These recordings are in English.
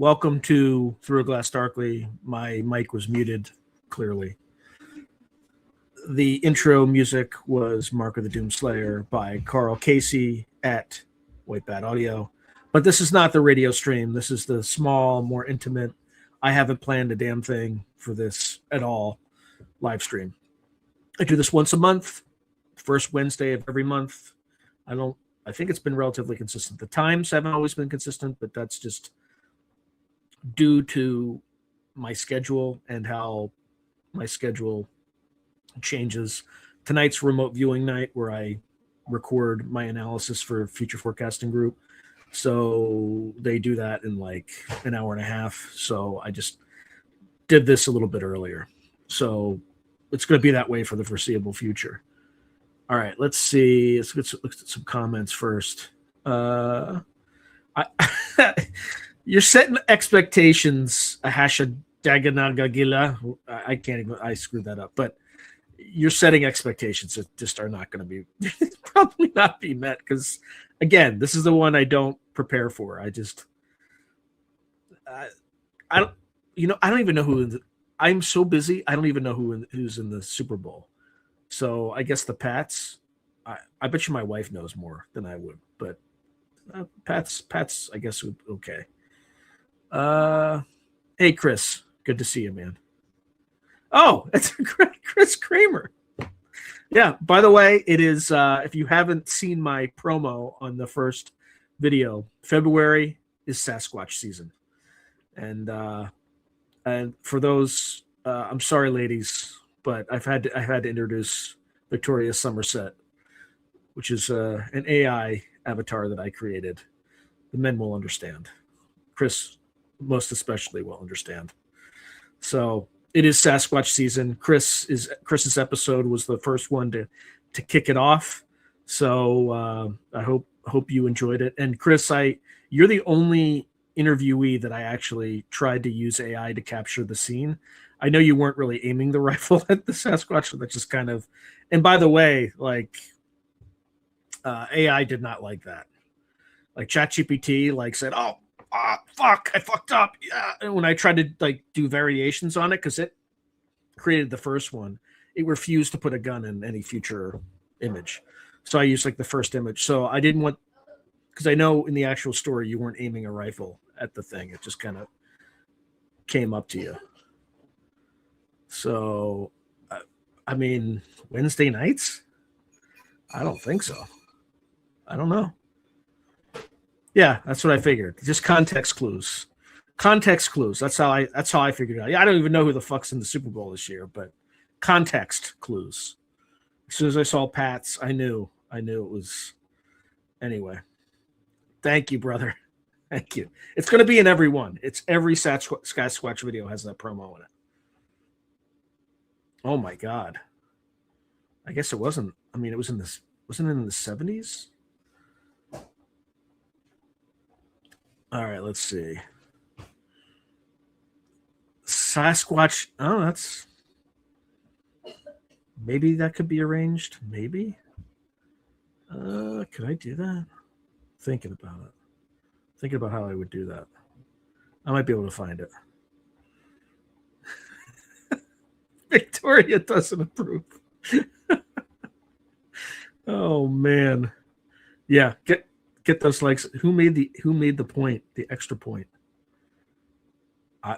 welcome to Through a Glass Darkly. My mic was muted, clearly. The intro music was Mark of the Doomslayer by Carl Casey at White Bat Audio. But this is not the radio stream. This is the small, more intimate, I haven't planned a damn thing for this at all live stream. I do this once a month, first Wednesday of every month. I think it's been relatively consistent. The times haven't always been consistent, but that's just due to my schedule and how my schedule changes. Tonight's remote viewing night where I record my analysis for Future Forecasting Group. So they do that in like an hour and a half. So I just did this a little bit earlier. So it's going to be that way for the foreseeable future. All right, let's see. Let's look at some comments first. You're setting expectations. Hasha Daganagagila. I can't even. I screwed that up. But you're setting expectations that just are not going to be probably not be met because, again, this is the one I don't prepare for. I don't even know who. I'm so busy. I don't even know who's in the Super Bowl. So I guess the Pats. I bet you my wife knows more than I would, but Pats. I guess would okay. Hey Chris, good to see you, man. Oh, it's Chris Kramer. Yeah. By the way, it is. If you haven't seen my promo on the first video, February is Sasquatch season, and for those, I'm sorry, ladies, but I've had to introduce Victoria Somerset, which is an AI avatar that I created. The men will understand. Chris, most especially, will understand. So it is Sasquatch season. Chris's episode was the first one to kick it off. So I hope you enjoyed it. And Chris, you're the only interviewee that I actually tried to use AI to capture the scene. I know you weren't really aiming the rifle at the Sasquatch, but just kind of. And by the way, like AI did not like that. Like ChatGPT, said, "Oh, fuck, I fucked up." Yeah, and when I tried to do variations on it, because it created the first one, it refused to put a gun in any future image. So I used the first image. So I didn't want, because I know in the actual story you weren't aiming a rifle at the thing. It just kind of came up to you. So, I mean, Wednesday nights? I don't think so. I don't know. Yeah, that's what I figured. Just context clues. Context clues. That's how I figured it out. Yeah, I don't even know who the fuck's in the Super Bowl this year, but context clues. As soon as I saw Pats, I knew it was. Anyway, thank you, brother. Thank you. It's going to be in every one. It's every Sasquatch video has that promo in it. Oh my god. I guess it wasn't. I mean, it was in this. Wasn't it in the 70s? All right, let's see. Sasquatch. Oh, that's. Maybe that could be arranged. Maybe. Could I do that? Thinking about it. Thinking about how I would do that. I might be able to find it. Victoria doesn't approve. Oh man. Yeah, get those likes. Who made the point, the extra point? I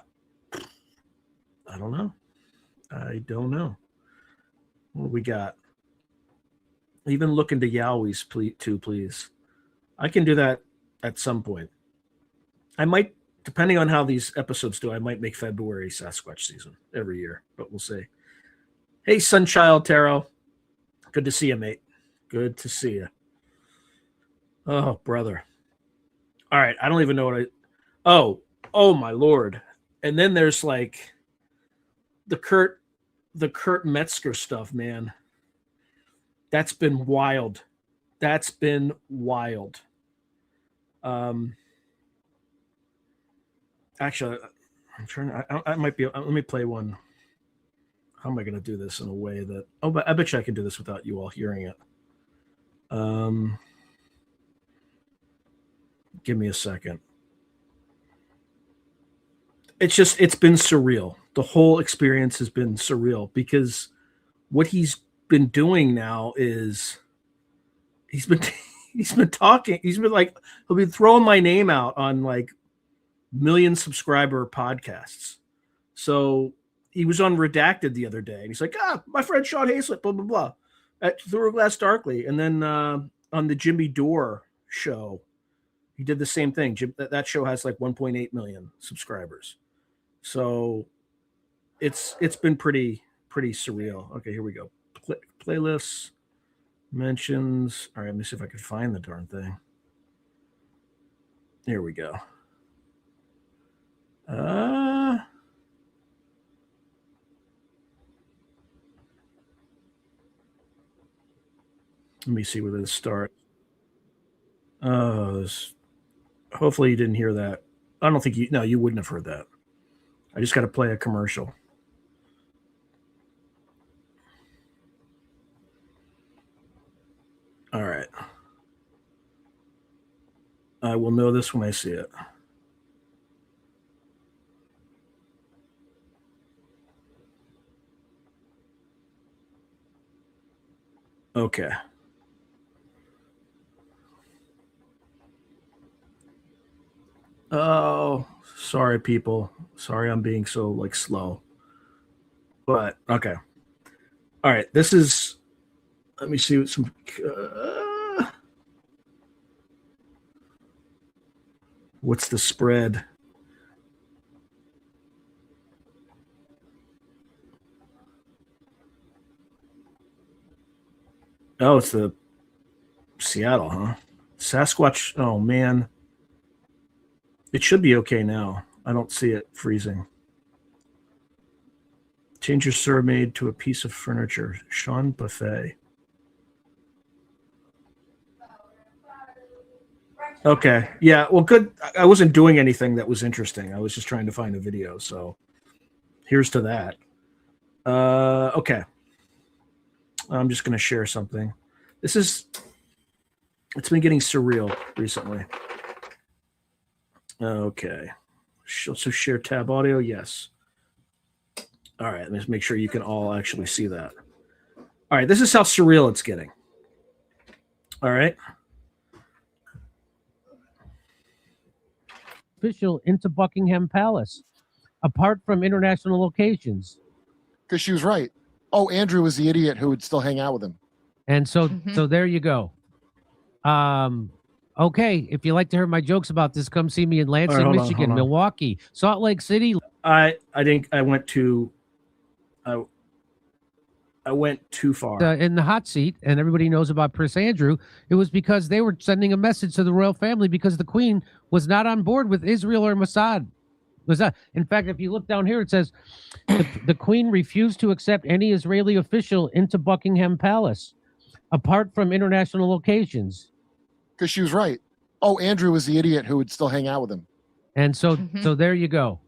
don't know. I don't know. What we got? Even look into Yowies too, please. I can do that at some point. I might, depending on how these episodes do, I might make February Sasquatch season every year, but we'll see. Hey, Sunchild Tarot. Good to see you, mate. Good to see you. Oh, brother. All right, I don't even know what oh my lord. And then there's the Kurt Metzger stuff, man. That's been wild. That's been wild. Actually, I'm trying to. I might be. Let me play one. How am I going to do this in a way that? Oh, but I bet you I can do this without you all hearing it. Give me a second. it's been surreal. The whole experience has been surreal because what he's been doing now is he's been he's been talking. He's been like he'll be throwing my name out on like million subscriber podcasts. So he was on Redacted the other day, and he's like, my friend Sean Hazlett, blah blah blah, at Through a Glass Darkly, and then on the Jimmy Dore show, he did the same thing. That show has like 1.8 million subscribers. So it's been pretty surreal. Okay, here we go. Playlists, mentions. All right, let me see if I can find the darn thing. Here we go. Let me see where this starts. Hopefully you didn't hear that. I don't think you wouldn't have heard that. I just got to play a commercial. All right. I will know this when I see it. Okay. Oh, sorry, people. Sorry I'm being so like slow. But okay. All right. This is. Let me see what some. What's the spread? Oh, it's the Seattle, huh? Sasquatch. Oh man. It should be okay now. I don't see it freezing. Change your survey to a piece of furniture. Sean Buffet. Okay. Yeah. Well, good. I wasn't doing anything that was interesting. I was just trying to find a video. So here's to that. Okay. I'm just going to share something. It's been getting surreal recently. Okay. So share tab audio. Yes. All right. Let's make sure you can all actually see that. All right. This is how surreal it's getting. All right. Official into Buckingham Palace, apart from international locations. Because she was right. Oh, Andrew was the idiot who would still hang out with him. And so there you go. Okay, if you like to hear my jokes about this, come see me in Lansing, Michigan, Milwaukee, Salt Lake City. I think I went too far. In the hot seat, and everybody knows about Prince Andrew. It was because they were sending a message to the royal family because the Queen was not on board with Israel or Mossad. In fact, if you look down here, it says the Queen refused to accept any Israeli official into Buckingham Palace, apart from international locations. Because she was right. Oh, Andrew was the idiot who would still hang out with him. And so there you go.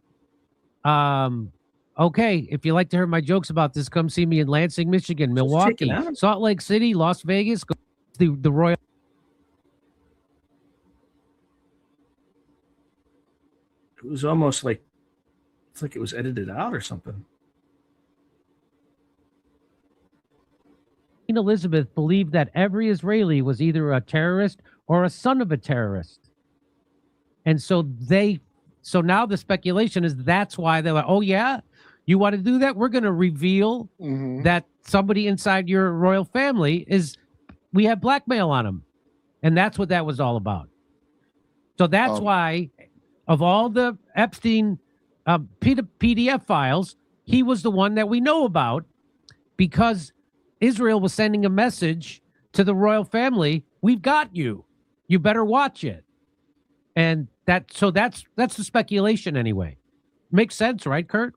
Okay, if you like to hear my jokes about this, come see me in Lansing, Michigan, Milwaukee, Salt Lake City, Las Vegas. The royal. It was almost like it's like it was edited out or something. Queen Elizabeth believed that every Israeli was either a terrorist or a son of a terrorist. And so now the speculation is that's why they're like, oh yeah, you want to do that? We're going to reveal that somebody inside your royal family we have blackmail on them. And that's what that was all about. So that's why of all the Epstein PDF files, he was the one that we know about because Israel was sending a message to the royal family. We've got you. You better watch it. And that's the speculation anyway. Makes sense, right, Kurt?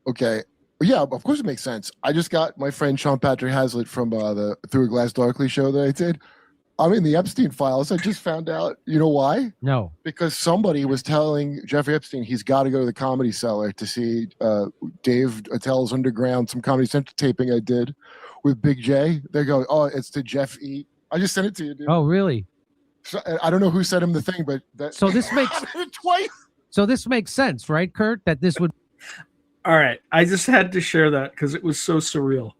Okay. Yeah, of course it makes sense. I just got my friend Sean Patrick Hazlett from the Through a Glass Darkly show that I did. I'm in the Epstein files. I just found out. You know why? No. Because somebody was telling Jeffrey Epstein he's got to go to the Comedy Cellar to see Dave Attell's Underground, some Comedy Central taping I did with Big J. They go, oh, it's to Jeff E. I just sent it to you, dude. Oh, really? So, I don't know who sent him the thing, but so this makes twice. So this makes sense, right, Kurt? That this would. All right. I just had to share that because it was so surreal.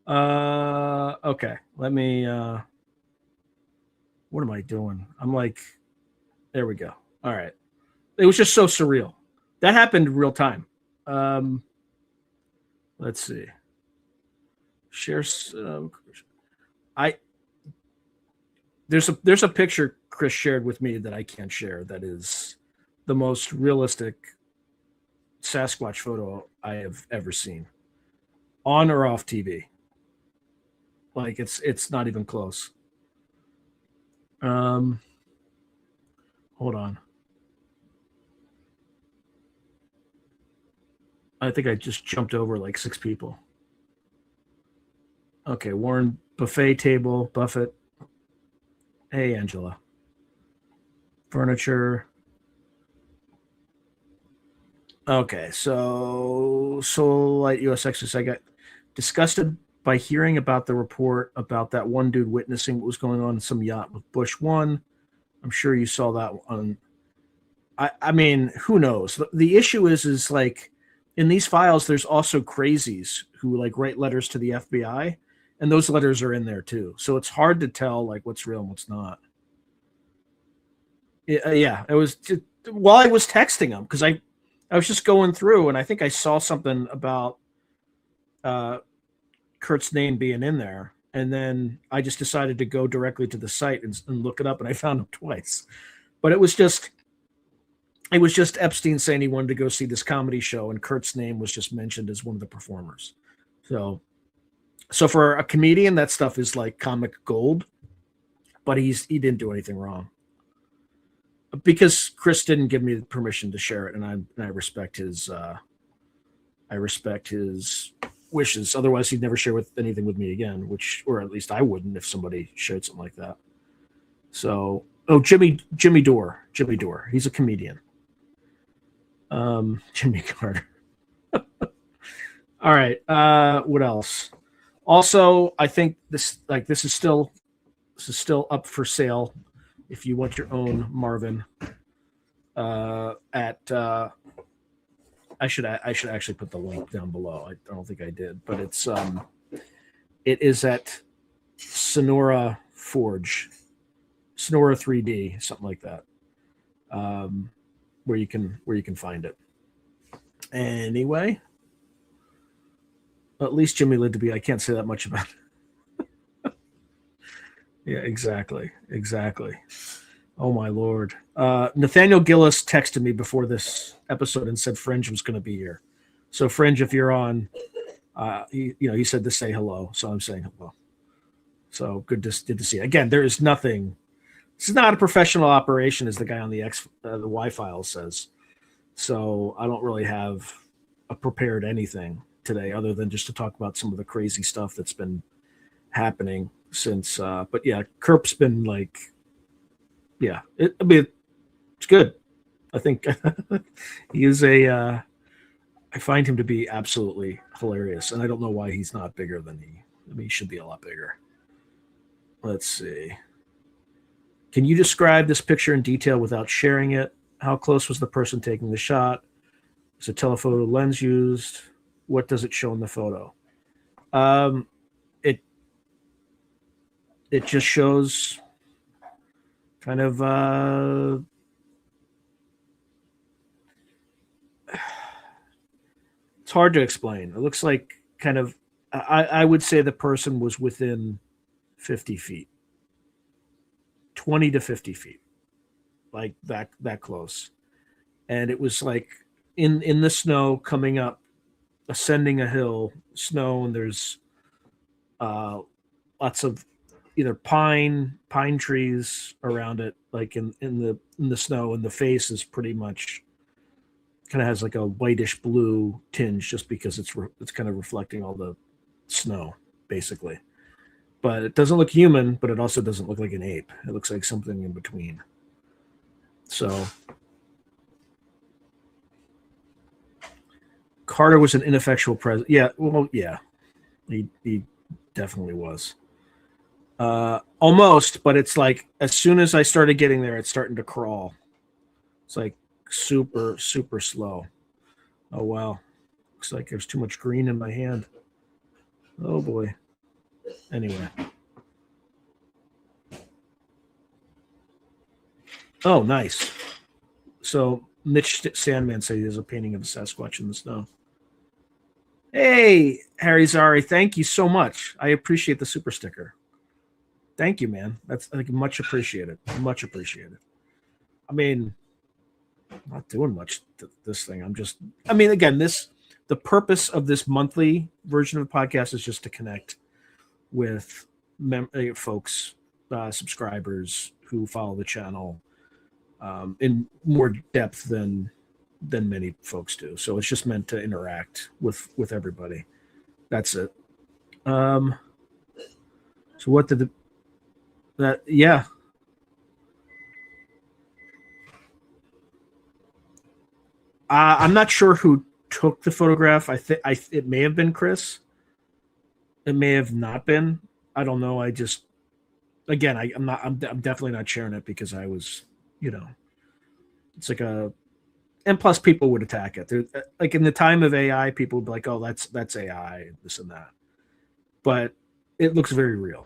Okay. Let me what am I doing? I'm like, there we go. All right. It was just so surreal. That happened in real time. Let's see. Share there's a picture Chris shared with me that I can't share that is the most realistic Sasquatch photo I have ever seen, on or off TV. Like it's not even close. Hold on. I think I just jumped over like 6 people. Okay, Warren buffet table, Buffett. Hey, Angela. Furniture. Okay, so Soullight USX. I got disgusted by hearing about the report about that one dude witnessing what was going on in some yacht with Bush 1. I'm sure you saw that on. I mean, who knows? The issue is like in these files, there's also crazies who like write letters to the FBI, and those letters are in there too. So it's hard to tell like what's real and what's not. Yeah, it was just, while I was texting him because I was just going through and I think I saw something about Kurt's name being in there, and then I just decided to go directly to the site and look it up, and I found him twice. But it was just Epstein saying he wanted to go see this comedy show, and Kurt's name was just mentioned as one of the performers. So for a comedian, that stuff is like comic gold, but he didn't do anything wrong. Because Chris didn't give me permission to share it, and I respect his wishes. Otherwise, he'd never share anything with me again, or at least I wouldn't if somebody shared something like that. So, Jimmy Dore, he's a comedian. Jimmy Carter. All right. What else? Also, I think this is still up for sale. If you want your own Marvin, I should actually put the link down below. I don't think I did, but it is at Sonora Forge, Sonora 3D, something like that, where you can find it. Anyway, at least Jimmy lived to be. I can't say that much about it. Yeah, exactly. Oh my Lord. Nathaniel Gillis texted me before this episode and said Fringe was going to be here. So Fringe, if you're on, he said to say hello. So I'm saying hello. So good to see you. Again, there is nothing. This is not a professional operation, as the guy on the Y file says. So I don't really have prepared anything today other than just to talk about some of the crazy stuff that's been happening since. But yeah, Kerp's been like, yeah, it's good. I think he is I find him to be absolutely hilarious, and I don't know why he's not bigger than he should be a lot bigger. Let's see. Can you describe this picture in detail without sharing it? How close was the person taking the shot? Is a telephoto lens used? What does it show in the photo? It just shows kind of it's hard to explain. It looks like kind of I would say the person was within 50 feet. 20 to 50 feet. Like that close. And it was like in the snow coming up, ascending a hill, snow, and there's lots of either pine trees around it, like in the snow, and the face is pretty much kind of has like a whitish blue tinge just because it's kind of reflecting all the snow basically. But it doesn't look human, but it also doesn't look like an ape. It looks like something in between. So Carter was an ineffectual president. Yeah, well, yeah, he definitely was. Almost, but it's like as soon as I started getting there, it's starting to crawl. It's like super, super slow. Oh, wow. Looks like there's too much green in my hand. Oh, boy. Anyway. Oh, nice. So Mitch Sandman said there's a painting of a Sasquatch in the snow. Hey, Harry Zari, thank you so much. I appreciate the super sticker. Thank you, man. That's like much appreciated. Much appreciated. I mean, I'm not doing much this thing. Again, the purpose of this monthly version of the podcast is just to connect with folks, subscribers who follow the channel in more depth than many folks do. So it's just meant to interact with everybody. That's it. So what did yeah. I'm not sure who took the photograph. I think it may have been Chris. It may have not been. I don't know. I'm definitely not sharing it because I was, it's like and plus people would attack it. Like in the time of AI, people would be like, "Oh, that's AI, this and that." But it looks very real.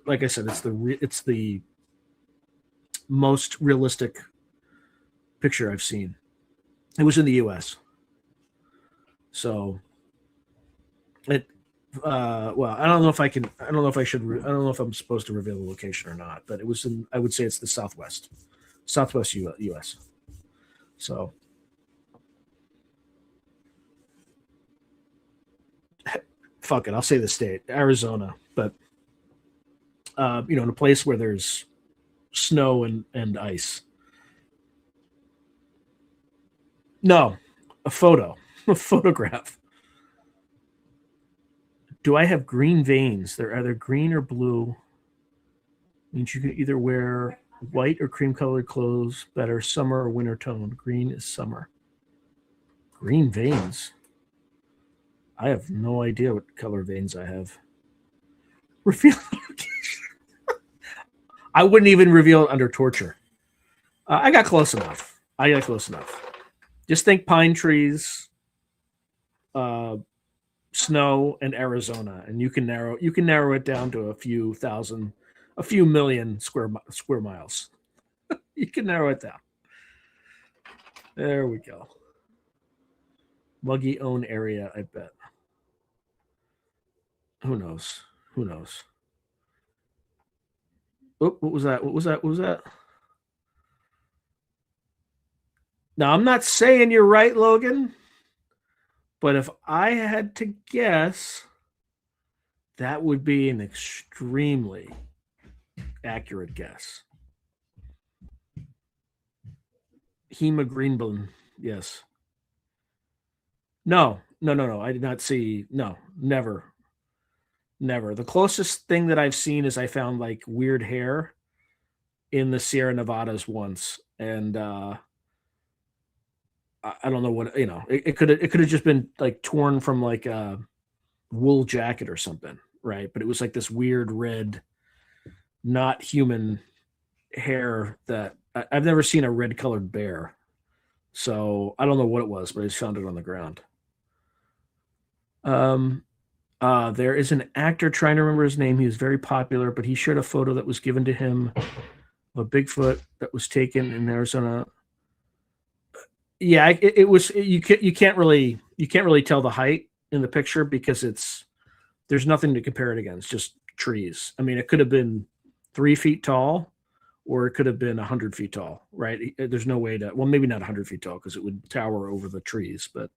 Like I said, it's the most realistic picture I've seen. It was in the U.S. So it. Well, I don't know if I can. I don't know if I should. I don't know if I'm supposed to reveal the location or not. But it was in. I would say it's the Southwest U.S. So. Fuck it, I'll say the state, Arizona, but in a place where there's snow and ice. No, a photograph. Do I have green veins? They're either green or blue. Means you can either wear white or cream colored clothes, better summer or winter tone. Green is summer. Green veins. I have no idea what color veins I have. Reveal location. I wouldn't even reveal it under torture. I got close enough. Just think pine trees, snow, and Arizona, and you can narrow it down to a few million square miles. You can narrow it down. There we go. Muggy own area, I bet. Who knows? Oh, what was that? Now, I'm not saying you're right, Logan, but if I had to guess, that would be an extremely accurate guess. Hema Greenblum, yes. No. I did not see. No, never. The closest thing that I've seen is I found like weird hair in the Sierra Nevadas once, and I don't know what It could have just been like torn from like a wool jacket or something, right? But it was like this weird red, not human hair that I've never seen a red colored bear. So I don't know what it was, but I just found it on the ground. There is an actor, trying to remember his name. He was very popular, but he shared a photo that was given to him of a Bigfoot that was taken in Arizona. Yeah, it was. You can't really tell the height in the picture because there's nothing to compare it against, just trees. I mean, it could have been 3 feet tall, or it could have been 100 feet tall, right? There's no way to. Well, maybe not 100 feet tall because it would tower over the trees, but.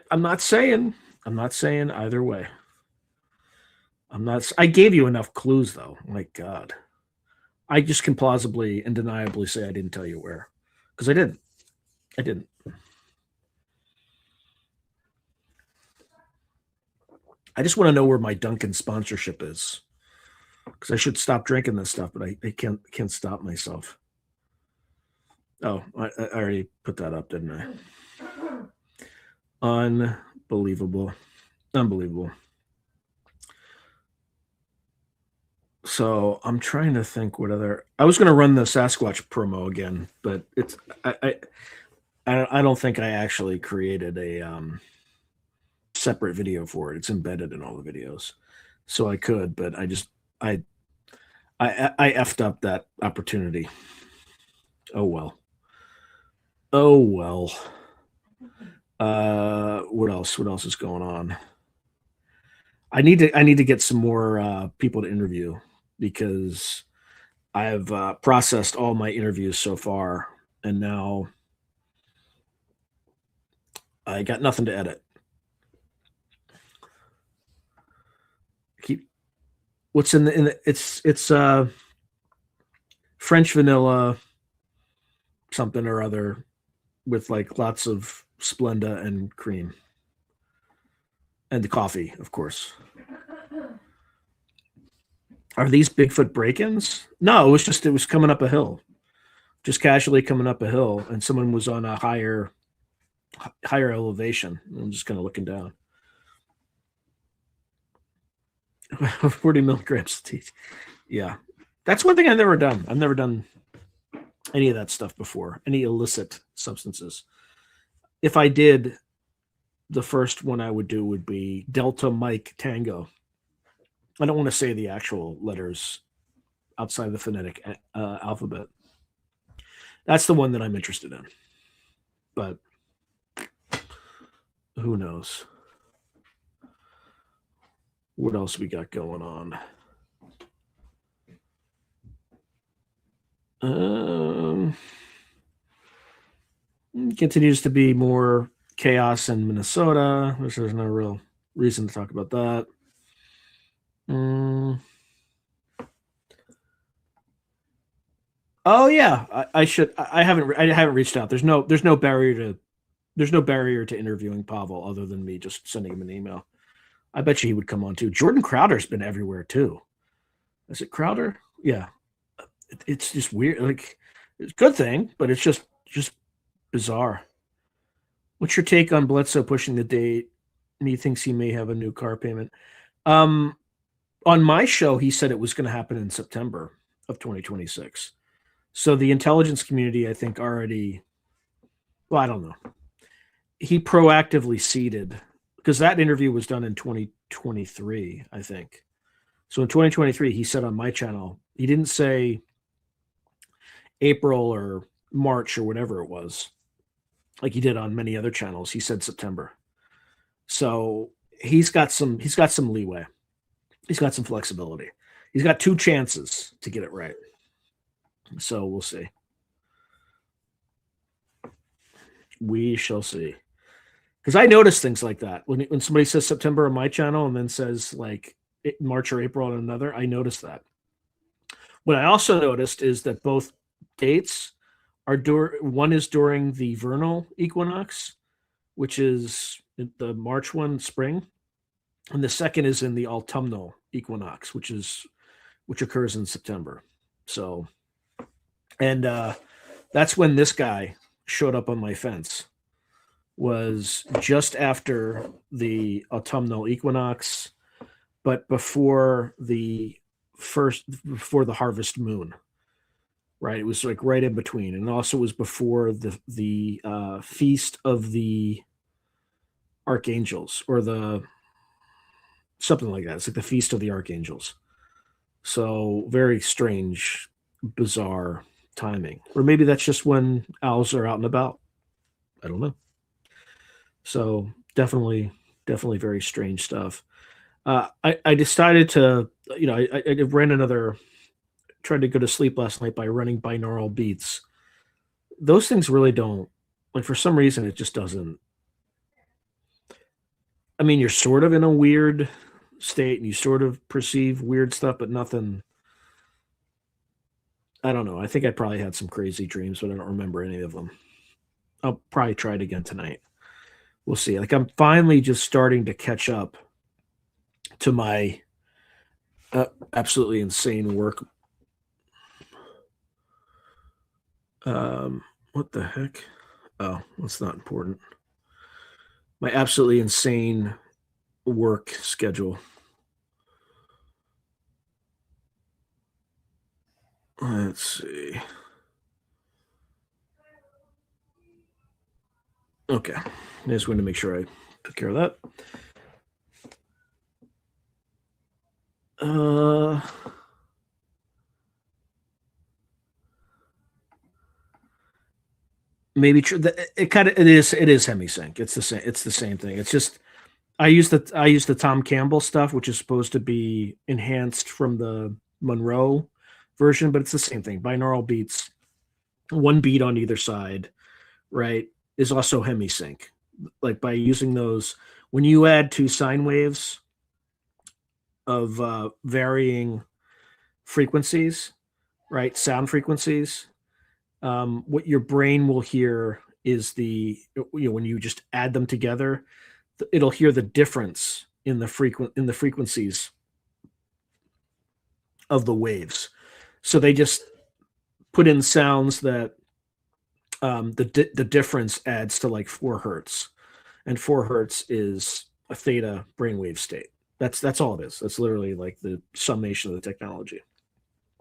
I'm not saying either way. I gave you enough clues though. My God. I just can plausibly and deniably say I didn't tell you where. Because I didn't. I just want to know where my Dunkin' sponsorship is. Because I should stop drinking this stuff, but I can't stop myself. Oh, I already put that up, didn't I? Unbelievable. So I'm trying to think what other. I was going to run the Sasquatch promo again, but it's I don't think I actually created a separate video for it. It's embedded in all the videos, so I could, but I effed up that opportunity. Oh well. Oh well. What else? What else is going on? I need to get some more people to interview because I've processed all my interviews so far, and now I got nothing to edit. Keep what's in the it's French vanilla something or other with like lots of Splenda and cream. And the coffee, of course. Are these Bigfoot break-ins? No, it was coming up a hill. Just casually coming up a hill, and someone was on a higher elevation. I'm just kind of looking down. 40 milligrams of tea. Yeah. That's one thing I've never done. I've never done any of that stuff before, any illicit substances. If I did, the first one I would do would be Delta Mike Tango. I don't want to say the actual letters outside the phonetic alphabet. That's the one that I'm interested in. But who knows? What else we got going on? Continues to be more chaos in Minnesota, which there's no real reason to talk about that. Oh yeah, I should. I haven't reached out. There's no barrier to interviewing Pavel other than me just sending him an email. I bet you he would come on too. Jordan Crowder's been everywhere too. Is it Crowder? Yeah. It's just weird. Like it's a good thing, but it's just bizarre. What's your take on Bledsoe pushing the date? And he thinks he may have a new car payment. On my show, he said it was going to happen in September of 2026. So the intelligence community, I think, already. Well, I don't know. He proactively seeded because that interview was done in 2023, I think. So in 2023, he said on my channel, he didn't say April or March or whatever it was, like he did on many other channels. He said September. So he's got some leeway. He's got some flexibility. He's got 2 chances to get it right. So we'll see. We shall see. Because I notice things like that. When somebody says September on my channel and then says like March or April on another, I notice that. What I also noticed is that both dates are one is during the vernal equinox, which is the March one, spring, and the second is in the autumnal equinox, which occurs in September. So, and that's when this guy showed up on my fence. Was just after the autumnal equinox, but before the harvest moon. Right, it was like right in between, and also was before the feast of the archangels, or the something like that. It's like the feast of the archangels. So very strange, bizarre timing, or maybe that's just when owls are out and about. I don't know. So definitely very strange stuff. I decided to, I ran tried to go to sleep last night by running binaural beats. Those things really don't, like, for some reason, it just doesn't. I mean, you're sort of in a weird state and you sort of perceive weird stuff, but nothing. I don't know. I think I probably had some crazy dreams, but I don't remember any of them. I'll probably try it again tonight. We'll see. Like, I'm finally just starting to catch up to my absolutely insane work. What the heck? Oh, that's not important. My absolutely insane work schedule. Let's see. Okay. I just wanted to make sure I took care of that. Maybe it is hemisync. It's the same thing. It's just I use the Tom Campbell stuff, which is supposed to be enhanced from the Monroe version, but it's the same thing. Binaural beats, one beat on either side, right, is also hemisync. Like by using those, when you add two sine waves of varying frequencies, right, sound frequencies, what your brain will hear is when you just add them together, it'll hear the difference in the frequencies of the waves. So they just put in sounds that the difference adds to like 4 hertz, and 4 hertz is a theta brainwave state. That's all it is. That's literally like the summation of the technology.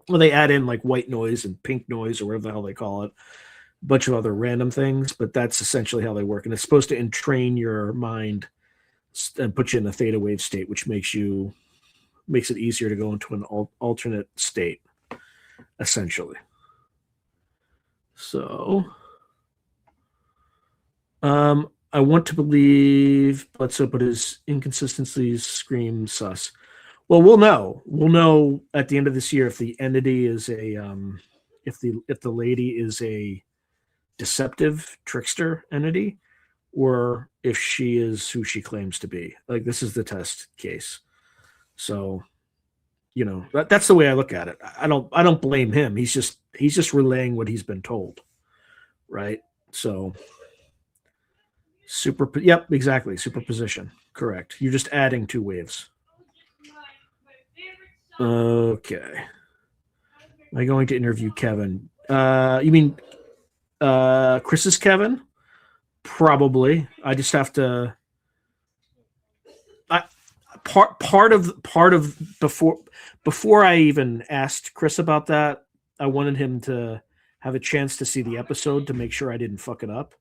Well, they add in like white noise and pink noise or whatever the hell they call it, a bunch of other random things, but that's essentially how they work. And it's supposed to entrain your mind and put you in a theta wave state, which makes it easier to go into an alternate state, essentially. So, I want to believe Bledsoe, but his inconsistencies scream sus. Well, we'll know. We'll know at the end of this year if the entity is if the lady is a deceptive trickster entity, or if she is who she claims to be. Like, this is the test case. So, that's the way I look at it. I don't blame him. He's just relaying what he's been told, right? So, yep, exactly. Superposition. Correct. You're just adding 2 waves. Okay. Am I going to interview Kevin? You mean Chris's Kevin? Probably. I just have to. Part of before I even asked Chris about that, I wanted him to have a chance to see the episode to make sure I didn't fuck it up.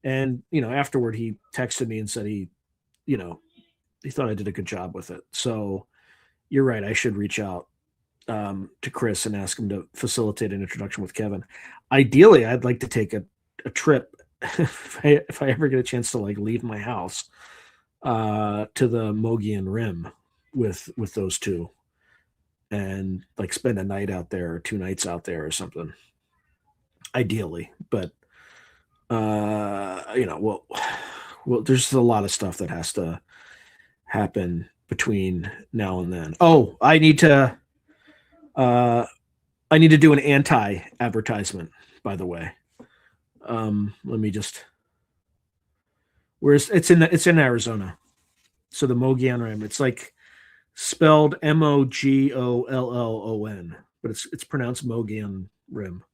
And afterward, he texted me and said he thought I did a good job with it. So you're right. I should reach out to Chris and ask him to facilitate an introduction with Kevin. Ideally, I'd like to take a trip if I ever get a chance to like leave my house to the Mogian Rim with those two, and like spend a night out there or 2 nights out there or something. Ideally, but well, there's a lot of stuff that has to happen between now and then. Oh, I need to do an anti-advertisement, by the way. Let me just. Where's it's in Arizona. So the Mogian Rim. It's like spelled Mogollon, but it's pronounced Mogian Rim.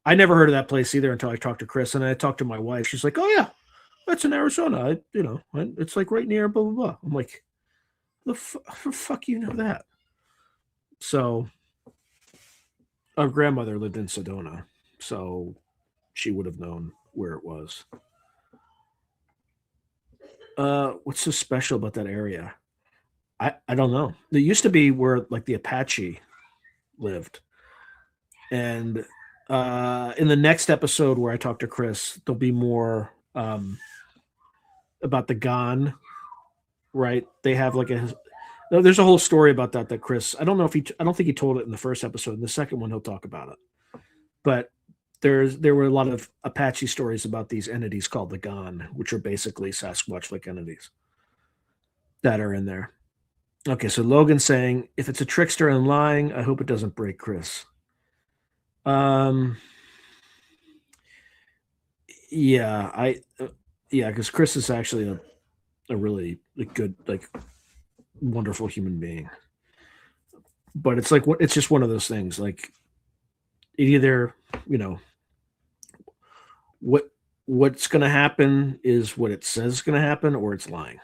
I never heard of that place either until I talked to Chris, and I talked to my wife. She's like, "Oh yeah, that's in Arizona. It's like right near blah blah blah." I'm like, "The fuck you know that?" So our grandmother lived in Sedona, so she would have known where it was. What's so special about that area? I don't know. There used to be where like the Apache lived, and in the next episode where I talk to Chris, there'll be more about the Gan. Right? They have like there's a whole story about that Chris. I don't think he told it in the first episode. In the second one, he'll talk about it. But there were a lot of Apache stories about these entities called the Gan, which are basically Sasquatch-like entities that are in there. Okay, so Logan's saying, if it's a trickster and lying, I hope it doesn't break Chris. Yeah, because Chris is actually a really good, like, wonderful human being. But it's like it's just one of those things. Like, it either what's going to happen is what it says is going to happen, or it's lying,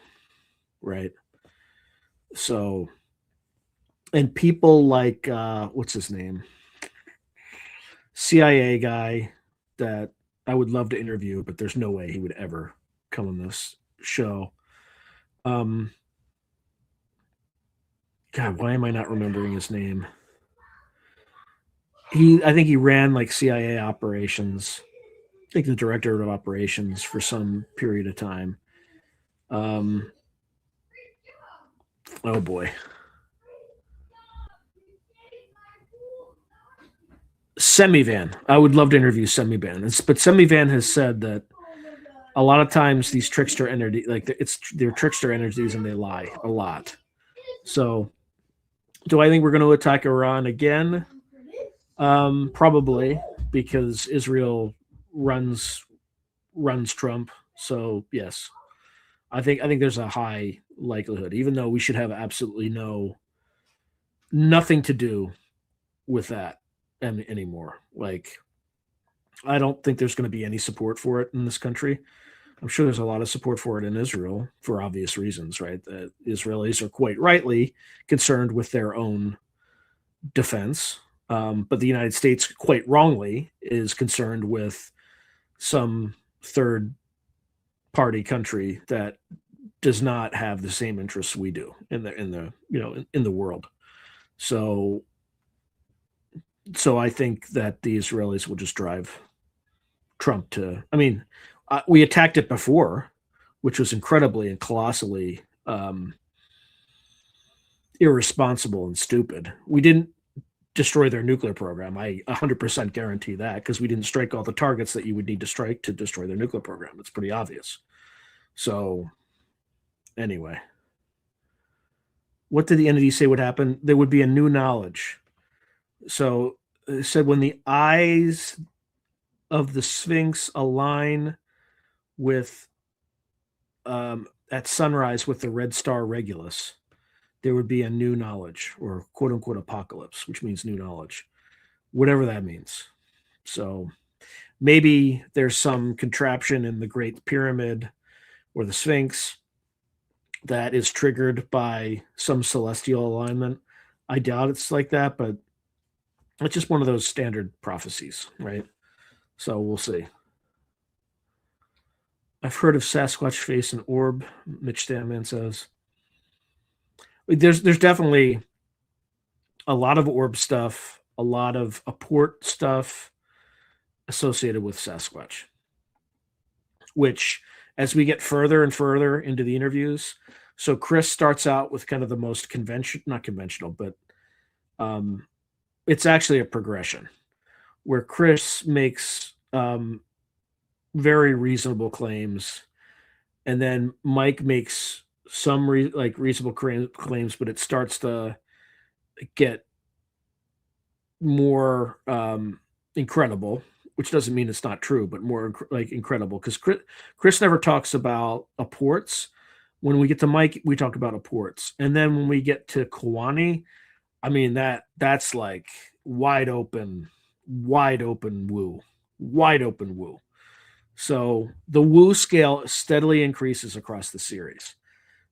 right? So, and people like what's his name? CIA guy that I would love to interview, but there's no way he would ever come on this show. God, why am I not remembering his name? I think he ran like CIA operations, I think the director of operations for some period of time. Oh boy. Semivan. I would love to interview Semivan. But Semivan has said that a lot of times these trickster energy, like they're trickster energies and they lie a lot. So do I think we're going to attack Iran again? Probably, because Israel runs Trump. So yes, I think there's a high likelihood, even though we should have absolutely nothing to do with that anymore. Like, I don't think there's going to be any support for it in this country. I'm sure there's a lot of support for it in Israel for obvious reasons, right? The Israelis are quite rightly concerned with their own defense, but the United States, quite wrongly, is concerned with some third party country that does not have the same interests we do in the world. So I think that the Israelis will just drive Trump to. I mean, we attacked it before, which was incredibly and colossally irresponsible and stupid. We didn't destroy their nuclear program. I 100% guarantee that, because we didn't strike all the targets that you would need to strike to destroy their nuclear program. It's pretty obvious. So anyway, what did the entity say would happen? There would be a new knowledge. So it said when the eyes of the Sphinx align with at sunrise with the red star Regulus, there would be a new knowledge, or quote unquote apocalypse, which means new knowledge, whatever that means. So maybe there's some contraption in the Great Pyramid or the Sphinx that is triggered by some celestial alignment. I doubt it's like that, but it's just one of those standard prophecies, right? So we'll see. I've heard of Sasquatch face and orb, Mitch Stanman says. There's definitely a lot of orb stuff, a lot of apport stuff associated with Sasquatch, which, as we get further and further into the interviews, so Chris starts out with kind of the most not conventional, but it's actually a progression where Chris makes very reasonable claims, and then Mike makes some reasonable claims, but it starts to get more incredible, which doesn't mean it's not true, but more incredible, because Chris never talks about apports. When we get to Mike, we talk about apports, and then when we get to Kawani, I mean that's like wide open woo. So the woo scale steadily increases across the series.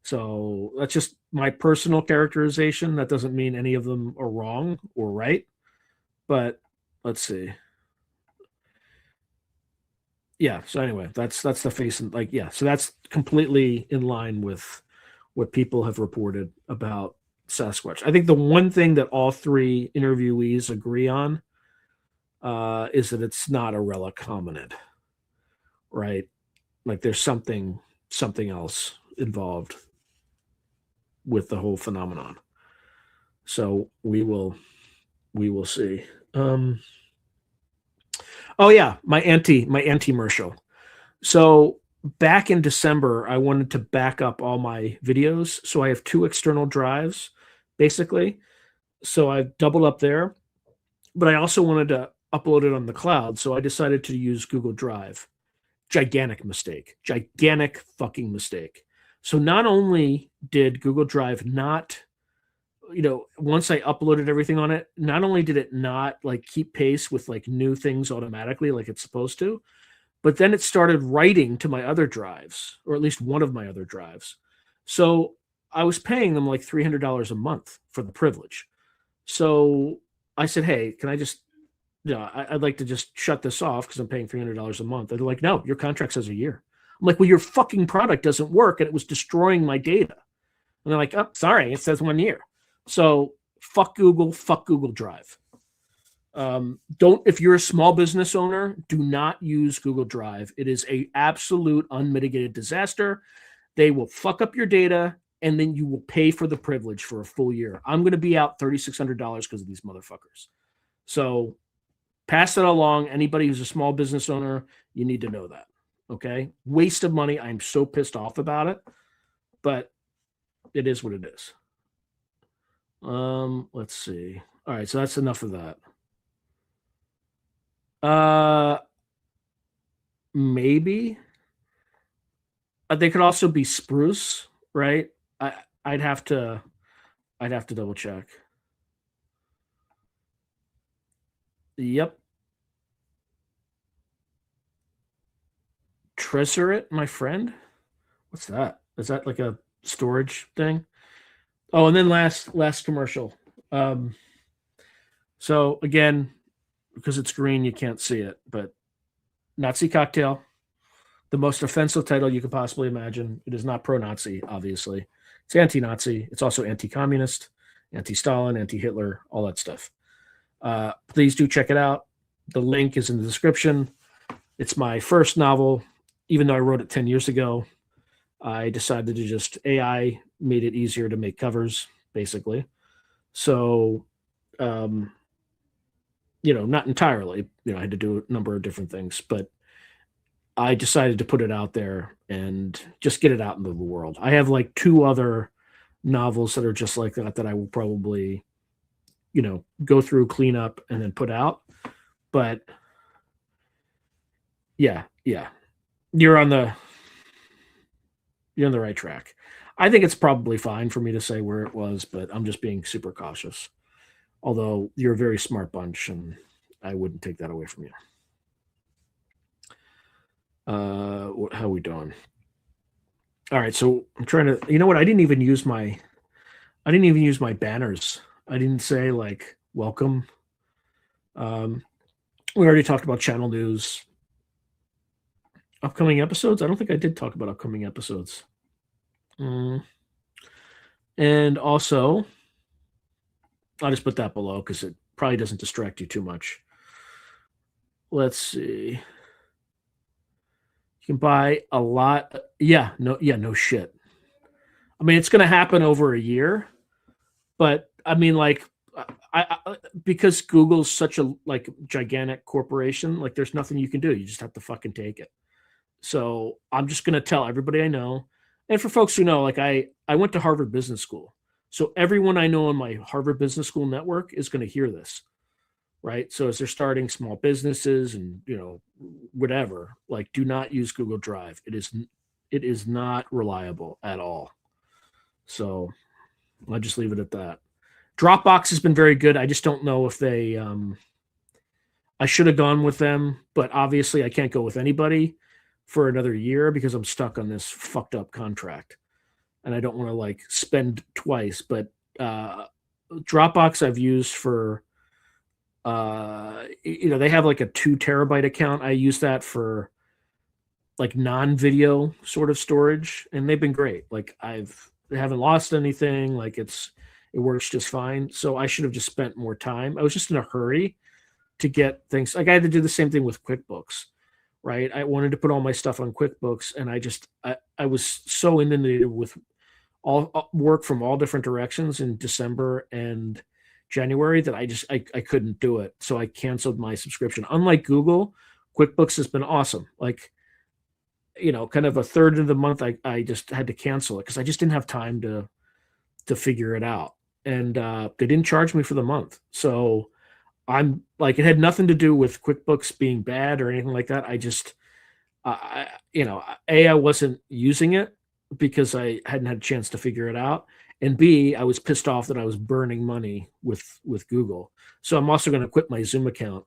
So that's just my personal characterization. That doesn't mean any of them are wrong or right, but let's see. Yeah. So anyway, that's the face, and so that's completely in line with what people have reported about Sasquatch. I think the one thing that all three interviewees agree on is that it's not a relic hominid, right? Like there's something else involved with the whole phenomenon. So we will see. Oh yeah, my anti-mercial. So back in December, I wanted to back up all my videos. So I have 2 external drives, basically. So I doubled up there, but I also wanted to upload it on the cloud. So I decided to use Google Drive. Gigantic fucking mistake. So not only did Google Drive not, once I uploaded everything on it, not only did it not keep pace with new things automatically like it's supposed to, but then it started writing to my other drives, or at least one of my other drives. So I was paying them like $300 a month for the privilege. So I said, hey, can I just yeah, I'd like to just shut this off because I'm paying $300 a month. And they're like, no, your contract says a year. I'm like, well, your fucking product doesn't work and it was destroying my data. And they're like, oh, sorry, it says 1 year. So fuck Google Drive. If you're a small business owner, do not use Google Drive. It is a absolute unmitigated disaster. They will fuck up your data and then you will pay for the privilege for a full year. I'm going to be out $3,600 because of these motherfuckers. So pass that along. Anybody who's a small business owner, you need to know that. Okay. Waste of money. I'm so pissed off about it, but it is what it is. Let's see. All right. So that's enough of that. Maybe they could also be spruce, right? I'd have to double check. Yep. Treasuret, my friend. What's that? Is that like a storage thing? Oh, and then last commercial. So again, because it's green, you can't see it, but Nazi Cocktail, the most offensive title you could possibly imagine. It is not pro-Nazi, obviously. It's anti-Nazi. It's also anti-communist, anti-Stalin, anti-Hitler, all that stuff. Please do check it out. The link is in the description. It's my first novel. Even though I wrote it 10 years ago, I decided to just AI made it easier to make covers, basically. So, not entirely. I had to do a number of different things, but I decided to put it out there and just get it out into the world. I have like 2 other novels that are just like that I will probably, go through, clean up, and then put out. But yeah, you're on the right track. I think it's probably fine for me to say where it was, but I'm just being super cautious. Although you're a very smart bunch, and I wouldn't take that away from you. How are we doing? All right, so I'm trying to. You know what? I didn't even use my banners. I didn't say like welcome. We already talked about channel news. Upcoming episodes? I don't think I did talk about upcoming episodes. And also, I'll just put that below because it probably doesn't distract you too much. Let's see. You can buy a lot. No shit. I mean, it's going to happen over a year, but I mean, like, because Google's such a gigantic corporation, like there's nothing you can do. You just have to fucking take it. So I'm just going to tell everybody I know. And for folks who know, like I went to Harvard Business School. So everyone I know in my Harvard Business School network is going to hear this, right? So as they're starting small businesses and, whatever, like do not use Google Drive. It is not reliable at all. So I'll just leave it at that. Dropbox has been very good. I just don't know if they, I should have gone with them, but obviously I can't go with anybody for another year because I'm stuck on this fucked up contract and I don't want to like spend twice. But Dropbox I've used for, they have like a 2 terabyte account. I use that for like non-video sort of storage and they've been great. Like they haven't lost anything. Like it works just fine. So I should have just spent more time. I was just in a hurry to get things. Like I had to do the same thing with QuickBooks. Right. I wanted to put all my stuff on QuickBooks and I was so inundated with all work from all different directions in December and January that I couldn't do it. So I canceled my subscription. Unlike Google, QuickBooks has been awesome. Like, kind of a third of the month, I just had to cancel it because I just didn't have time to figure it out. And they didn't charge me for the month. So I'm like, it had nothing to do with QuickBooks being bad or anything like that. I just, I wasn't using it because I hadn't had a chance to figure it out. And B, I was pissed off that I was burning money with Google. So I'm also going to quit my Zoom account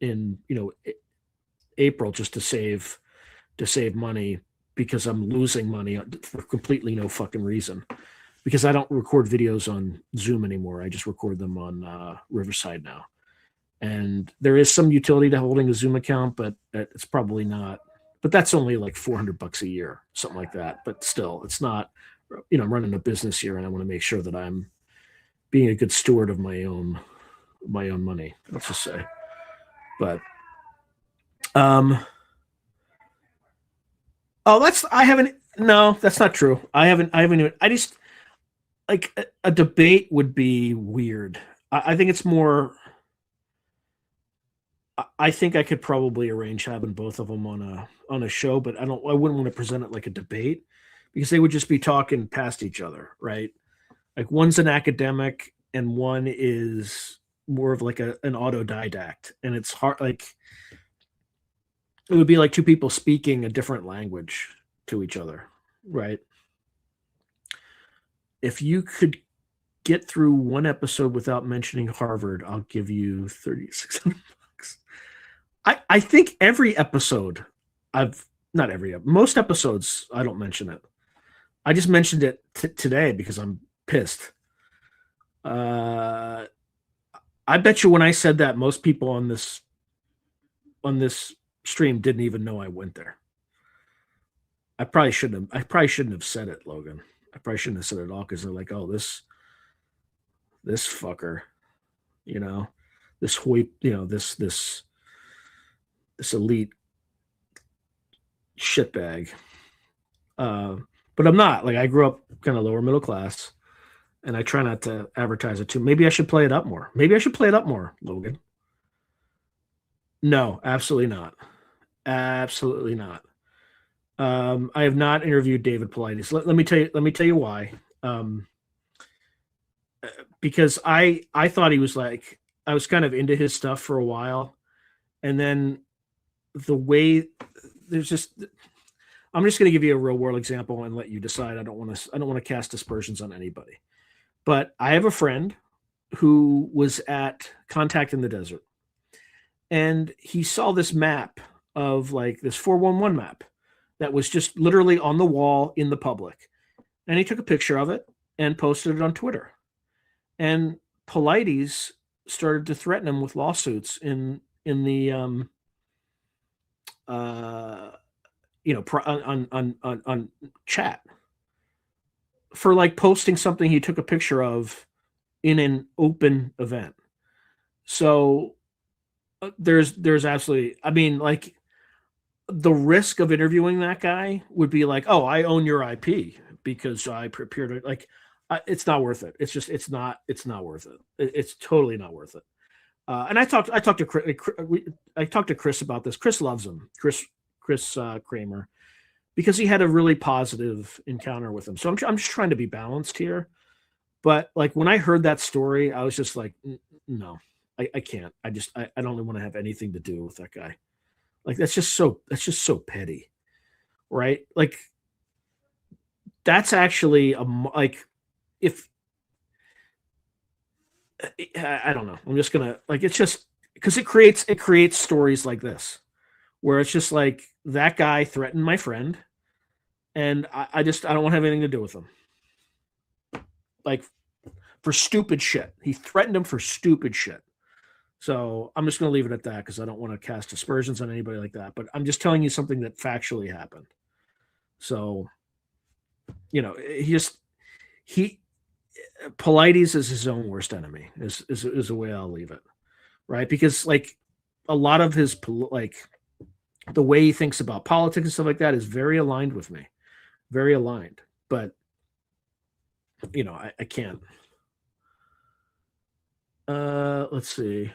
in, April just to save money because I'm losing money for completely no fucking reason. Because I don't record videos on Zoom anymore. I just record them on Riverside now. And there is some utility to holding a Zoom account, but it's probably not. But that's only like $400 a year, something like that. But still, it's not. I'm running a business here, and I want to make sure that I'm being a good steward of my own money. Let's just say. But no, that's not true. I haven't even. I just like a debate would be weird. I think it's more. I think I could probably arrange having both of them on a show, but I wouldn't want to present it like a debate because they would just be talking past each other, right? Like one's an academic and one is more of like an autodidact, and it's hard. Like it would be like two people speaking a different language to each other, right? If you could get through one episode without mentioning Harvard, I'll give you $3,600. I think every episode most episodes I don't mention it. I just mentioned it today because I'm pissed. I bet you when I said that, most people on this stream didn't even know I went there. I probably shouldn't have said it, Logan. I probably shouldn't have said it at all because they're like, oh, this fucker, this elite shitbag. But I'm not. Like, I grew up kind of lower middle class, and I try not to advertise it too. Maybe I should play it up more. Logan. No, absolutely not. Absolutely not. I have not interviewed David Paulides. Let me tell you why. Because I thought he was like, I was kind of into his stuff for a while, and then the way I'm just going to give you a real world example and let you decide. I don't want to cast aspersions on anybody, but I have a friend who was at Contact in the Desert, and he saw this map of like this 411 map that was just literally on the wall in the public, and he took a picture of it and posted it on Twitter, and Paulides started to threaten him with lawsuits in the on chat for like posting something he took a picture of in an open event. So there's absolutely, I mean, like the risk of interviewing that guy would be like, oh, I own your IP because I prepared it. Like, it's not worth it. It's just, it's not worth it. It's totally not worth it. And I talked to Chris about this. Chris loves him. Chris Kramer, because he had a really positive encounter with him. So I'm just trying to be balanced here. But like when I heard that story, I was just like, no, I can't. I don't want to have anything to do with that guy. Like that's just so petty, right? Like that's actually if I don't know. I'm just gonna like, it's just because it creates stories like this where it's just like that guy threatened my friend, and I don't want to have anything to do with him. Like for stupid shit. He threatened him for stupid shit. So I'm just gonna leave it at that because I don't want to cast aspersions on anybody like that. But I'm just telling you something that factually happened. So, Paulides is his own worst enemy is the way I'll leave it, right? Because like a lot of his like the way he thinks about politics and stuff like that is very aligned with me, very aligned. But I can't. Let's see.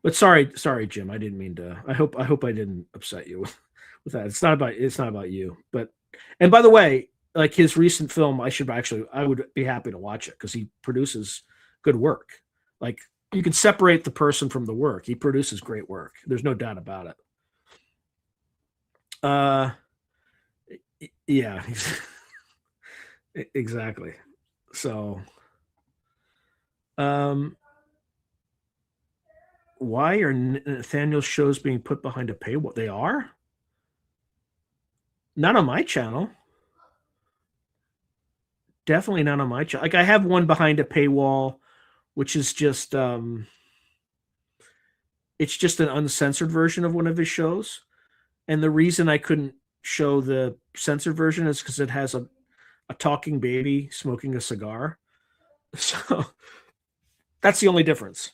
But sorry, Jim. I didn't mean to. I hope I didn't upset you with that. It's not about you. But and by the way, like his recent film, I would be happy to watch it because he produces good work. Like you can separate the person from the work. He produces great work. There's no doubt about it. Yeah, exactly. So, why are Nathaniel's shows being put behind a paywall? They are not on my channel. Definitely not on my channel. Like I have one behind a paywall, which is just It's just an uncensored version of one of his shows. And the reason I couldn't show the censored version is because it has a talking baby smoking a cigar. So that's the only difference.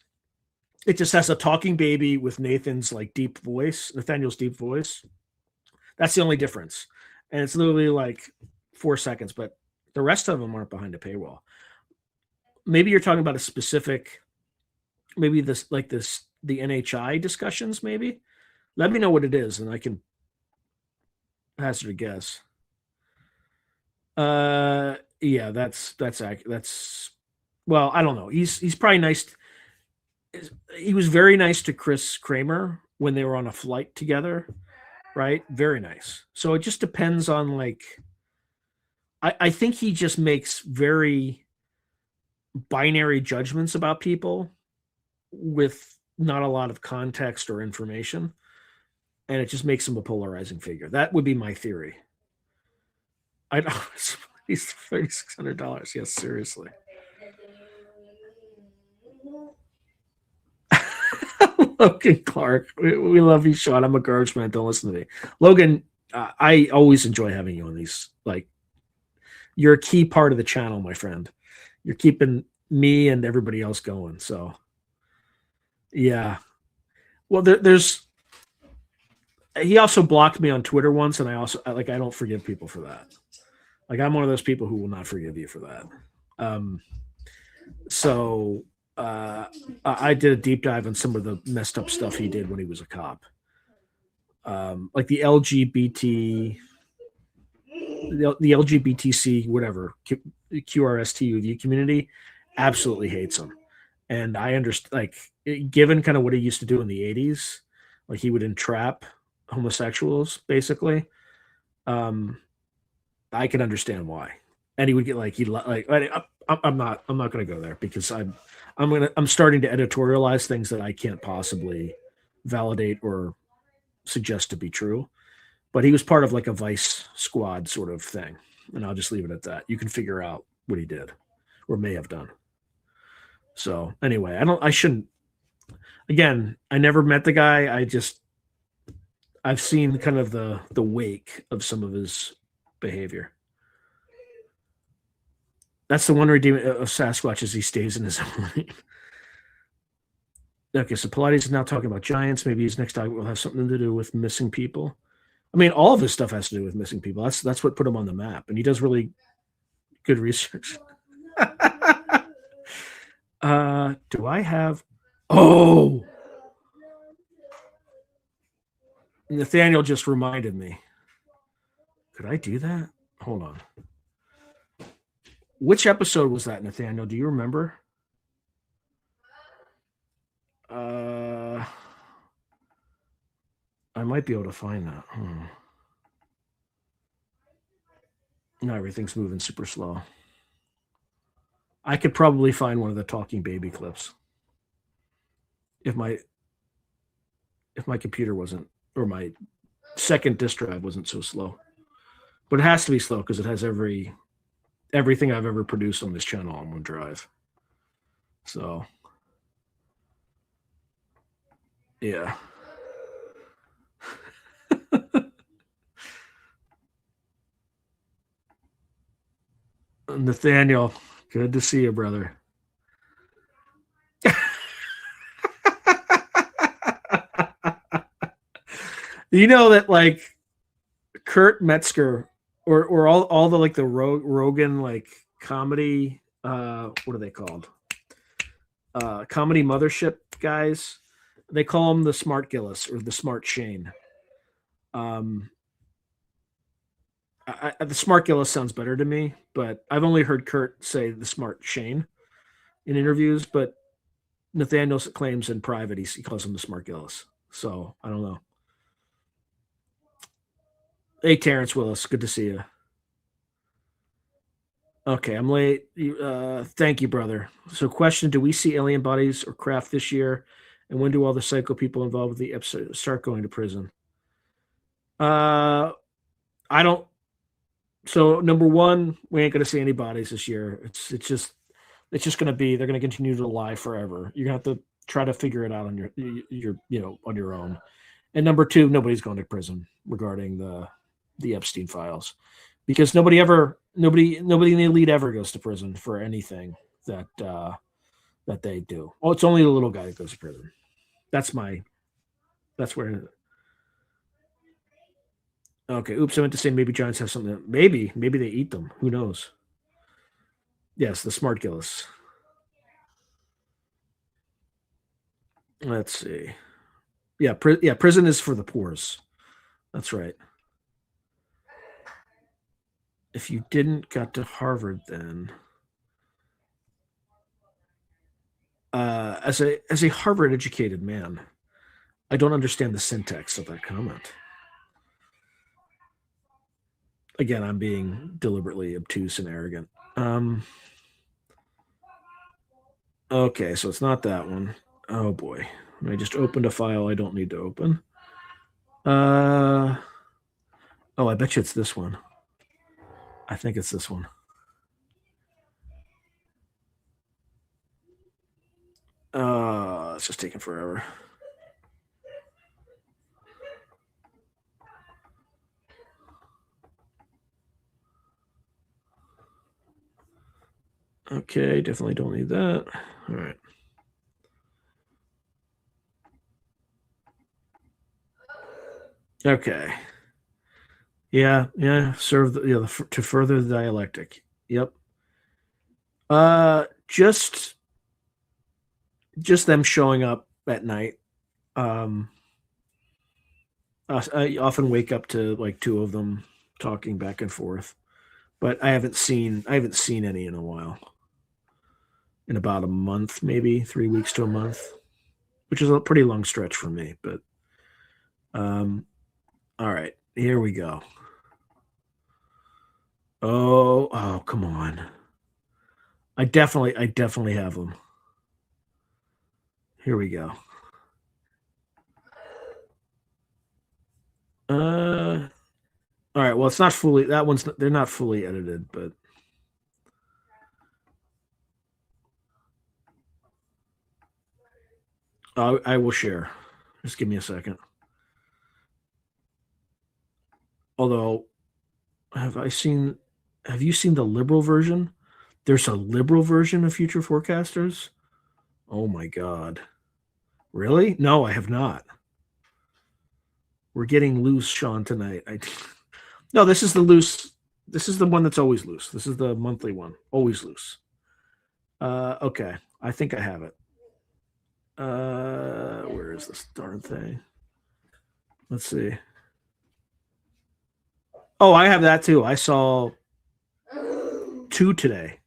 It just has a talking baby with Nathan's like deep voice, Nathaniel's deep voice. That's the only difference. And it's literally like 4 seconds, but the rest of them aren't behind a paywall. Maybe you're talking about a specific, maybe this, like this, the NHI discussions, maybe. Let me know what it is and I can hazard a guess. Yeah, that's well, I don't know. He's probably nice. He was very nice to Chris Kramer when they were on a flight together, right? Very nice. So it just depends on like, I think he just makes very binary judgments about people with not a lot of context or information. And it just makes him a polarizing figure. That would be my theory. I know he's $3,600. Yes, seriously. Logan Clark, we love you, Sean. I'm a garbage man. Don't listen to me, Logan. I always enjoy having you on these. Like, you're a key part of the channel, my friend. You're keeping me and everybody else going. So, yeah. Well, there's. He also blocked me on Twitter once, and I don't forgive people for that. Like, I'm one of those people who will not forgive you for that. So I did a deep dive on some of the messed up stuff he did when he was a cop. Like the LGBT, the LGBTC, whatever, QRSTUV community absolutely hates him. And I understand, like, given kind of what he used to do in the 80s, like he would entrap homosexuals, basically. I can understand why. And he would get like, I'm not going to go there because I'm starting to editorialize things that I can't possibly validate or suggest to be true. But he was part of like a Vice Squad sort of thing. And I'll just leave it at that. You can figure out what he did or may have done. So anyway, again, I never met the guy. I've seen kind of the wake of some of his behavior. That's the one redeeming of Sasquatch is he stays in his own lane. Okay, so Pilates is now talking about giants. Maybe his next topic will have something to do with missing people. I mean, all of his stuff has to do with missing people. That's what put him on the map, and he does really good research. Do I have? Oh, Nathaniel just reminded me. Could I do that? Hold on. Which episode was that, Nathaniel? Do you remember? I might be able to find that. No, everything's moving super slow. I could probably find one of the talking baby clips if my computer wasn't, or my second disk drive wasn't so slow. But it has to be slow because it has everything I've ever produced on this channel on one drive. So, yeah. Nathaniel, good to see you, brother. You know that like Kurt Metzger or all the like the Rogan like comedy what are they called? Comedy mothership guys. They call him the Smart Gillis or the Smart Shane. The Smart Gillis sounds better to me, but I've only heard Kurt say the Smart Shane in interviews, but Nathaniel claims in private he calls him the Smart Gillis. So I don't know. Hey, Terrence Willis, good to see you. Okay, I'm late. Thank you, brother. So question, do we see alien bodies or craft this year? And when do all the psycho people involved with the episode start going to prison? I don't. So number one, we ain't going to see any bodies this year. It's just going to be, they're going to continue to lie forever. You're going to have to try to figure it out on your on your own. And number two, nobody's going to prison regarding the Epstein files, because nobody in the elite ever goes to prison for anything that they do. Oh, it's only the little guy that goes to prison. That's where. Okay, oops, I meant to say maybe giants have something. Maybe they eat them. Who knows? Yes, the smart Gillis. Let's see. Yeah, prison is for the poors. That's right. If you didn't got to Harvard, then as a Harvard educated man, I don't understand the syntax of that comment. Again, I'm being deliberately obtuse and arrogant. Okay, so it's not that one. Oh boy. I just opened a file I don't need to open. Oh, I bet you it's this one. I think it's this one. It's just taking forever. Okay, definitely don't need that. All right. Okay. Yeah. Serve to further the dialectic. Yep. Just them showing up at night. I often wake up to like two of them talking back and forth, but I haven't seen any in a while. In about a month, maybe 3 weeks to a month, which is a pretty long stretch for me. But all right, here we go. Oh, come on. I definitely have them. Here we go. All right. Well, it's not fully. They're not fully edited, but. I will share. Just give me a second. Although, have you seen the liberal version? There's a liberal version of Future Forecasters. Oh my God. Really? No, I have not. We're getting loose, Sean, tonight. No, this is the loose. This is the one that's always loose. This is the monthly one. Always loose. Okay. I think I have it. Where is this darn thing? Let's see. Oh, I have that too. I saw 2 today.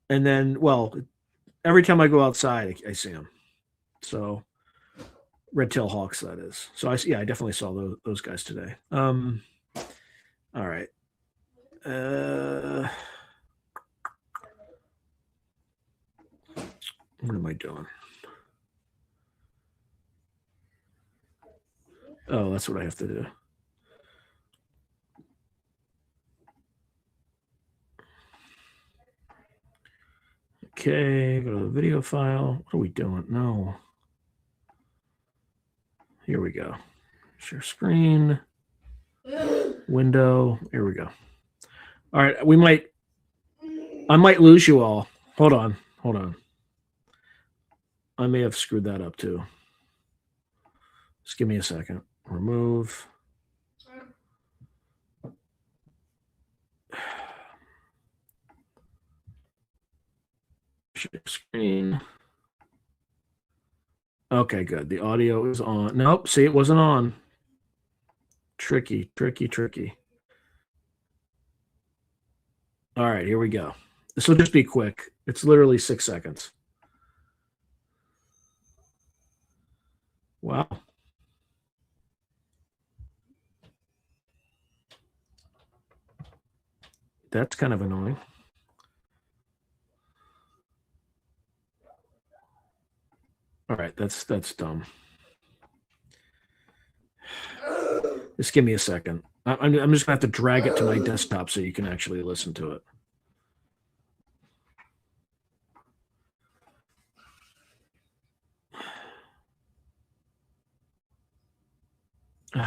And then, well, every time I go outside, I see them. So, red-tailed hawks, that is. So, I definitely saw those guys today. All right. What am I doing? Oh, that's what I have to do. Okay, go to the video file. What are we doing? No. Here we go. Share screen. Window. Here we go. All right, I might lose you all. Hold on. I may have screwed that up too. Just give me a second. Remove. Share screen. Okay, good. The audio is on. Nope, see, it wasn't on. Tricky. All right, here we go. This will just be quick. It's literally 6 seconds. Wow. That's kind of annoying. All right, that's dumb. Just give me a second. I'm just gonna have to drag it to my desktop so you can actually listen to it. All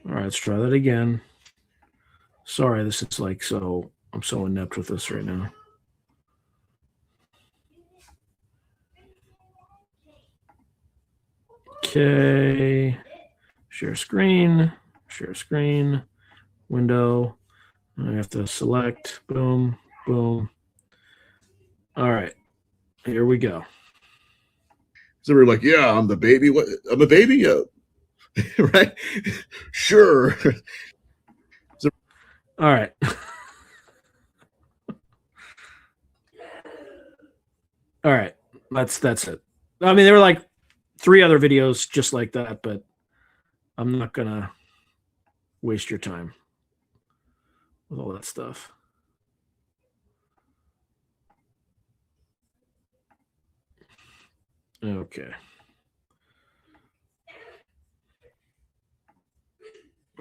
right, let's try that again. Sorry, this is like so. I'm so inept with this right now. Okay. Share screen. Share screen. Window. I have to select. Boom. Boom. All right. Here we go. So we're like, yeah, I'm the baby. What? I'm a baby? Yeah. Right? Sure. All right. All right. That's it. I mean, there were like 3 other videos just like that, but I'm not gonna waste your time with all that stuff. Okay.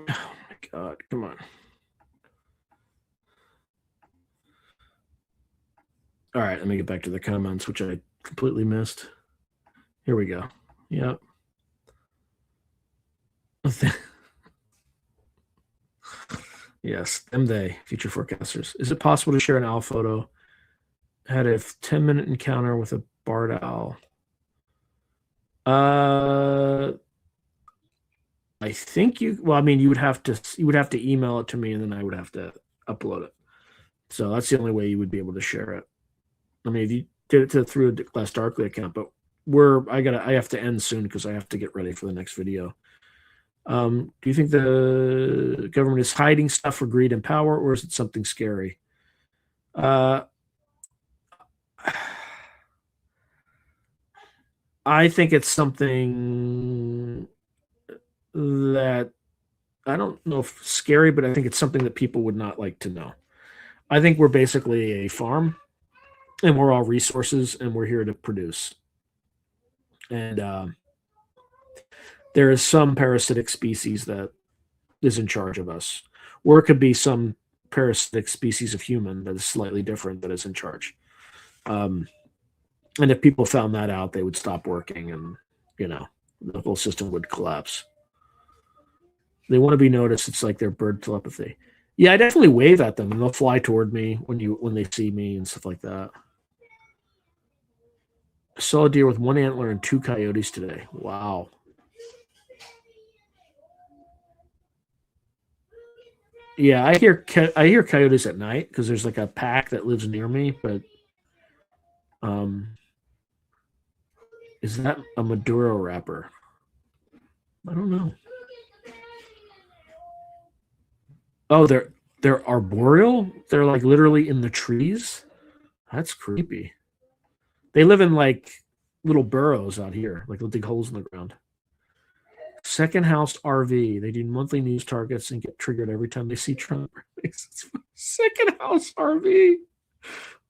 Oh my God, come on. All right, let me get back to the comments, which I completely missed. Here we go. Yep. Yes, them they, future forecasters. Is it possible to share an owl photo? Had a 10-minute encounter with a barred owl. I think you. Well, I mean, you would have to email it to me, and then I would have to upload it. So that's the only way you would be able to share it. I mean, if you did it through a Glass Darkly account, but I have to end soon because I have to get ready for the next video. Do you think the government is hiding stuff for greed and power, or is it something scary? I think it's something that I don't know if scary, but I think it's something that people would not like to know. I think we're basically a farm, and we're all resources, and we're here to produce. And there is some parasitic species that is in charge of us, or it could be some parasitic species of human that is slightly different that is in charge. And if people found that out, they would stop working, and the whole system would collapse. They want to be noticed. It's like their bird telepathy. Yeah, I definitely wave at them, and they'll fly toward me when they see me and stuff like that. I saw a deer with 1 antler and 2 coyotes today. Wow. Yeah, I hear coyotes at night because there's like a pack that lives near me, but is that a Maduro wrapper? I don't know. Oh, they're arboreal? They're like literally in the trees? That's creepy. They live in like little burrows out here, like little big holes in the ground. Second house RV. They do monthly news targets and get triggered every time they see Trump. Second house RV.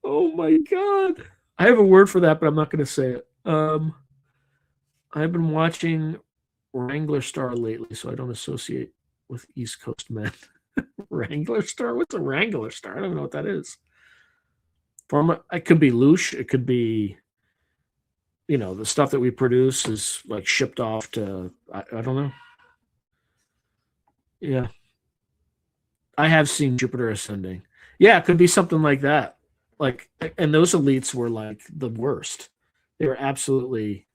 Oh my God. I have a word for that, but I'm not going to say it. I've been watching Wrangler Star lately, so I don't associate with East Coast men. Wrangler Star? What's a Wrangler Star? I don't know what that is. It could be louche. It could be, the stuff that we produce is like shipped off to, I don't know. Yeah. I have seen Jupiter ascending. Yeah, it could be something like that. Like, and those elites were like the worst. They were absolutely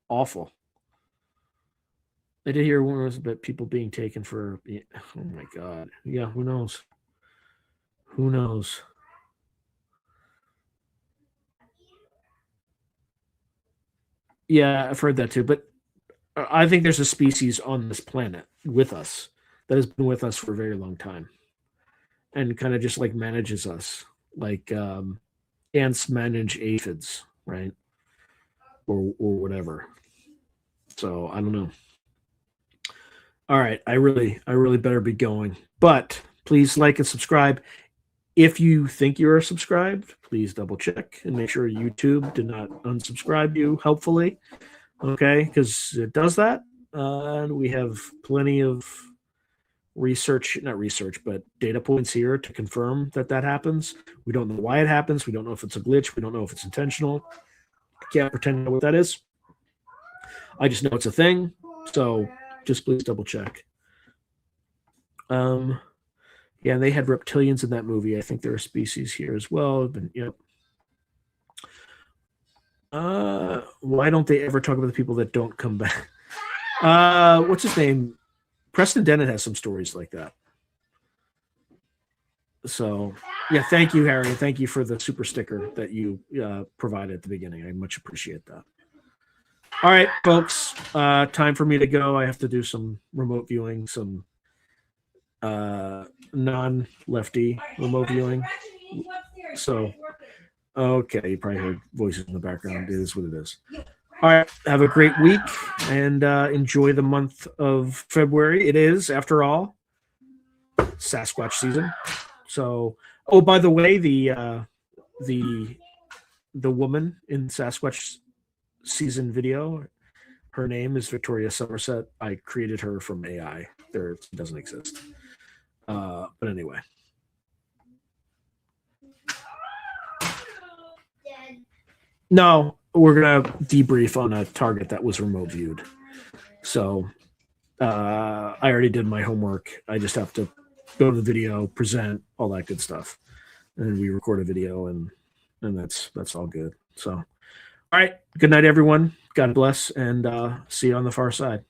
awful. I did hear rumors about people being taken for, oh my God. Yeah, who knows? Who knows? Yeah, I've heard that too. But I think there's a species on this planet with us that has been with us for a very long time and kind of just like manages us, like ants manage aphids, right? Or whatever. So I don't know. All right, I really better be going. But please like and subscribe. If you think you are subscribed, please double check and make sure YouTube did not unsubscribe you, helpfully. Okay, because it does that. And we have plenty of not research, but data points here to confirm that happens. We don't know why it happens. We don't know if it's a glitch. We don't know if it's intentional. I can't pretend to know what that is. I just know it's a thing. So just please double check. Yeah, they had reptilians in that movie. I think there are species here as well. But, yep. Why don't they ever talk about the people that don't come back? What's his name? Preston Dennett has some stories like that. So, yeah, thank you, Harry. Thank you for the super sticker that you provided at the beginning. I much appreciate that. All right, folks, time for me to go. I have to do some remote viewing, some non-lefty remote viewing. So, okay, you probably heard voices in the background. It is what it is. All right, have a great week and enjoy the month of February. It is, after all, Sasquatch season. So, oh, by the way, the woman in Sasquatch season video, her name is Victoria Somerset. I created her from AI. There, it doesn't exist. But anyway. No, we're gonna debrief on a target that was remote viewed. So I already did my homework. I just have to go to the video, present, all that good stuff, and we record a video, and that's all good. So, all right, good night, everyone. God bless, and see you on the far side.